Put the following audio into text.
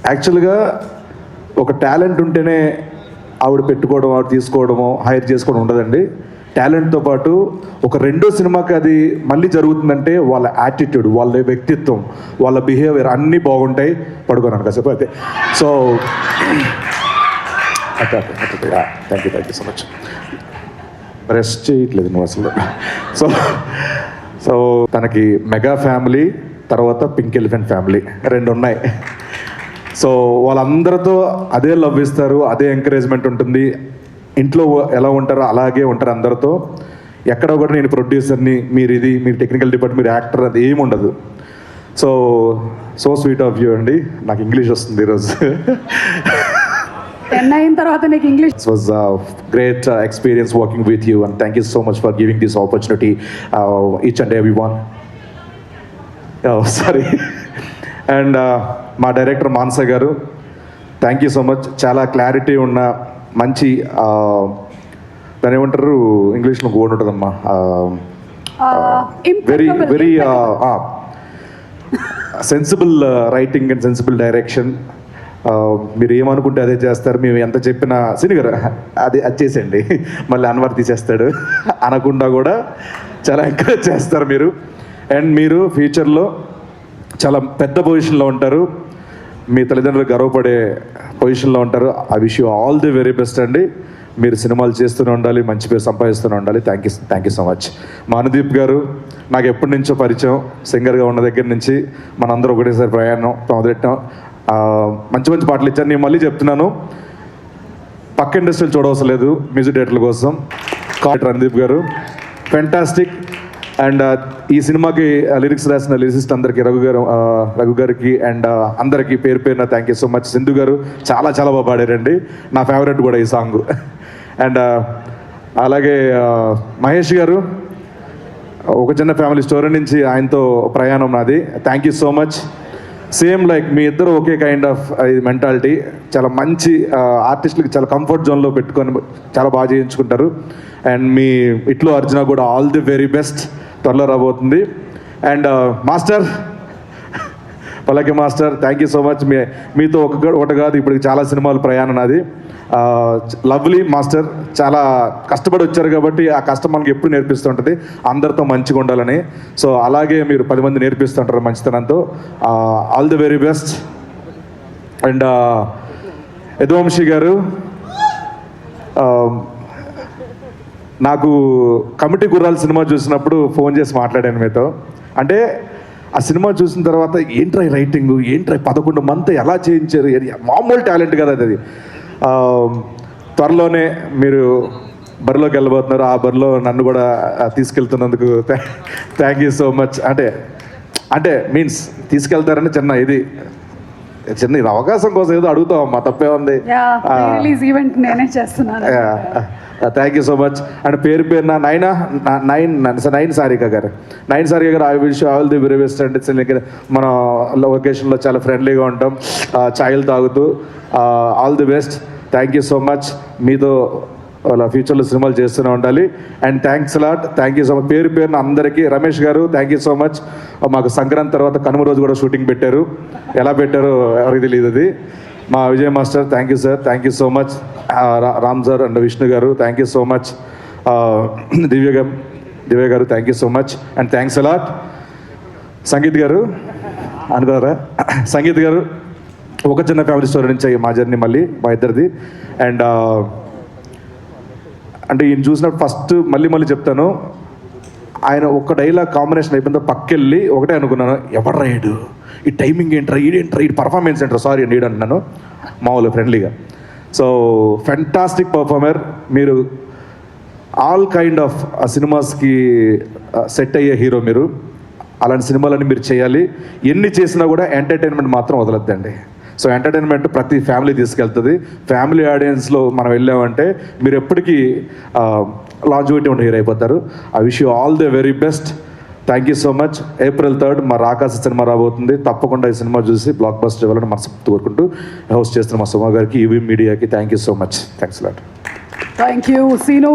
యాక్చువల్గా ఒక టాలెంట్ ఉంటేనే ఆవిడ పెట్టుకోవడం, ఆవిడ తీసుకోవడము, హైర్ చేసుకోవడం ఉండదండి. టాలెంట్తో పాటు ఒక రెండో సినిమాకి అది మళ్ళీ జరుగుతుందంటే వాళ్ళ యాటిట్యూడ్, వాళ్ళ వ్యక్తిత్వం, వాళ్ళ బిహేవియర్ అన్నీ బాగుంటాయి. పడుకోనాను కాసేపు అయితే. So thank you so much. Rest చేయట్లేదు నువ్వు అసలు. సో తనకి మెగా ఫ్యామిలీ, తర్వాత పింక్ ఎలిఫెంట్ ఫ్యామిలీ రెండు ఉన్నాయి. సో వాళ్ళందరితో అదే లవ్ ఇస్తారు, అదే ఎంకరేజ్మెంట్ ఉంటుంది. ఇంట్లో ఎలా ఉంటారో అలాగే ఉంటారు అందరితో. ఎక్కడ కూడా నేను ప్రొడ్యూసర్ని, మీరు టెక్నికల్ డిపార్ట్మెంట్, మీరు యాక్టర్, అది ఏమి ఉండదు. సో స్వీట్ ఆఫ్ యూ అండి. నాకు ఇంగ్లీష్ వస్తుంది ఈరోజు. 10 అయిన తర్వాత నీకు English. It was a great experience working with you, and thank you so much for giving this opportunity, each and everyone. Sorry. And మా డైరెక్టర్ మానస గారు, థ్యాంక్ యూ సో మచ్. చాలా క్లారిటీ ఉన్న మంచి, దాని ఏమంటారు ఇంగ్లీష్లో గోడ్ ఉంటుందమ్మా, very sensible writing and sensible direction. మీరు ఏమనుకుంటే అదే చేస్తారు. మేము ఎంత చెప్పినా సిని గారు అది చేసేయండి, మళ్ళీ అన్వర్ తీసేస్తాడు అనకుండా కూడా చాలా ఎంకరేజ్ చేస్తారు మీరు. అండ్ మీరు ఫ్యూచర్లో చాలా పెద్ద పొజిషన్లో ఉంటారు, మీ తల్లిదండ్రులు గర్వపడే పొజిషన్లో ఉంటారు. I wish you all the very best అండి. మీరు సినిమాలు చేస్తూనే ఉండాలి, మంచి పేరు సంపాదిస్తూనే ఉండాలి. Thank you so much. Manudeep గారు నాకు ఎప్పటి నుంచో పరిచయం, సింగర్గా ఉన్న దగ్గర నుంచి మనందరూ ఒకటేసారి ప్రయాణం మొదలెట్టాం. మంచి మంచి పాటలు ఇచ్చాను. నేను మళ్ళీ చెప్తున్నాను, పక్క ఇండస్ట్రీలు చూడవలసిన లేదు మ్యూజిక్ డైరెక్టర్ల కోసం. రణదీప్ గారు ఫెంటాస్టిక్. అండ్ ఈ సినిమాకి లిరిక్స్ రాసిన లిరిసిస్ట్ అందరికీ, రఘు గారికి అండ్ అందరికీ పేరు పేరున thank you so much. Sindhu గారు చాలా చాలా బాగా పాడారండి, నా ఫేవరెట్ కూడా ఈ సాంగ్. అండ్ అలాగే మహేష్ గారు, ఒక చిన్న ఫ్యామిలీ స్టోరీ నుంచి ఆయనతో ప్రయాణం నాది. Thank you so much. Same like మీ ఇద్దరు ఒకే కైండ్ ఆఫ్ మెంటాలిటీ. చాలా మంచి ఆర్టిస్టులకి చాలా కంఫర్ట్ జోన్లో పెట్టుకొని చాలా బాగా చేయించుకుంటారు. అండ్ మీ ఇట్లో అర్జున కూడా ఆల్ ది వెరీ బెస్ట్, త్వరలో రాబోతుంది. అండ్ మాస్టర్ పల్లకి master, thank you so much. మీతో ఒకటి కాదు ఇప్పటికి చాలా సినిమాలు ప్రయాణం నాది. లవ్లీ మాస్టర్, చాలా కష్టపడి వచ్చారు కాబట్టి ఆ కష్టం మనకి ఎప్పుడు నేర్పిస్తుంటుంది అందరితో మంచిగా ఉండాలని. సో అలాగే మీరు 10 మంది నేర్పిస్తుంటారు మంచితనంతో. All the very best. And Yaduvamshi గారు, నాకు కమిటీ గుర్రాల సినిమా చూసినప్పుడు ఫోన్ చేసి మాట్లాడాను మీతో. అంటే ఆ సినిమా చూసిన తర్వాత ఏంట్రా రైటింగ్, ఏంట్రా 11 మంత్ ఎలా చేయించారు, మామూలు టాలెంట్ కదా అది. త్వరలోనే మీరు బరిలోకి వెళ్ళబోతున్నారు. ఆ బరిలో నన్ను కూడా తీసుకెళ్తున్నందుకు థ్యాంక్ యూ సో మచ్. అంటే మీన్స్ తీసుకెళ్తారని చిన్న ఇది అవకాశం కోసం ఏదో అడుగుతామమ్మా, తప్పే ఉంది. Thank you so much. And పేరున నైన్ సారిక గారు, I wish all the very best అండి. మన లొకేషన్లో చాలా ఫ్రెండ్లీగా ఉంటాం, ఛాయలు తాగుతూ. All the best. Thank you so much. మీతో ఫ్యూచర్లో సినిమాలు చేస్తూనే ఉండాలి. And thanks lot. Thank you so much. పేరున అందరికీ. రమేష్ గారు, థ్యాంక్ యూ సో మచ్. మాకు సంక్రాంతి తర్వాత కనుమ రోజు కూడా షూటింగ్ పెట్టారు, ఎలా పెట్టారో ఎవరికి తెలియదు అది. మా Vijay master, thank you sir, thank you so much. Ram sir and Vishnu గారు, థ్యాంక్ యూ సో మచ్. దివ్య గారు, thank you so much. And thanks a lot. Sangeet గారు అనుకోరా, సంగీత్ గారు ఒక చిన్న ఫ్యామిలీ స్టోరీ నుంచి మా జర్నీ మళ్ళీ మా ఇద్దరిది. అండ్ అంటే ఈయన చూసినప్పుడు ఫస్ట్ మళ్ళీ చెప్తాను, ఆయన ఒక్క డైలాగ్ కాంబినేషన్ అయిపోయిన పక్కెళ్ళి ఒకటే అనుకున్నాను, ఎవరు రాయడు, ఈ టైమింగ్ ఏంట్రా, ఈ పర్ఫార్మెన్స్ ఏంట్రా, సారీ అండి ఈడు అంటున్నాను మామూలు ఫ్రెండ్లీగా. సో ఫెంటాస్టిక్ పర్ఫార్మర్ మీరు. ఆల్ కైండ్ ఆఫ్ సినిమాస్కి సెట్ అయ్యే హీరో మీరు. అలాంటి సినిమాలన్నీ మీరు చేయాలి. ఎన్ని చేసినా కూడా ఎంటర్టైన్మెంట్ మాత్రం వదలొద్దండి. సో ఎంటర్టైన్మెంట్ ప్రతి ఫ్యామిలీ తీసుకెళ్తుంది. ఫ్యామిలీ ఆడియన్స్లో మనం వెళ్ళామంటే మీరు ఎప్పటికీ లాంజివిటీ ఉండి హీరో అయిపోతారు. I wish you all the very best. Thank you so much. April 3rd మా రాకాశ సినిమా రాబోతుంది. తప్పకుండా ఈ సినిమా చూసి బ్లాక్ బస్టర్ ఇవ్వాలని మనస్ఫూర్తి కోరుకుంటూ హోస్ట్ చేస్తున్న మా సుమా గారికి, ఈవీ మీడియాకి thank you so much. Thanks lot. Thank you scene.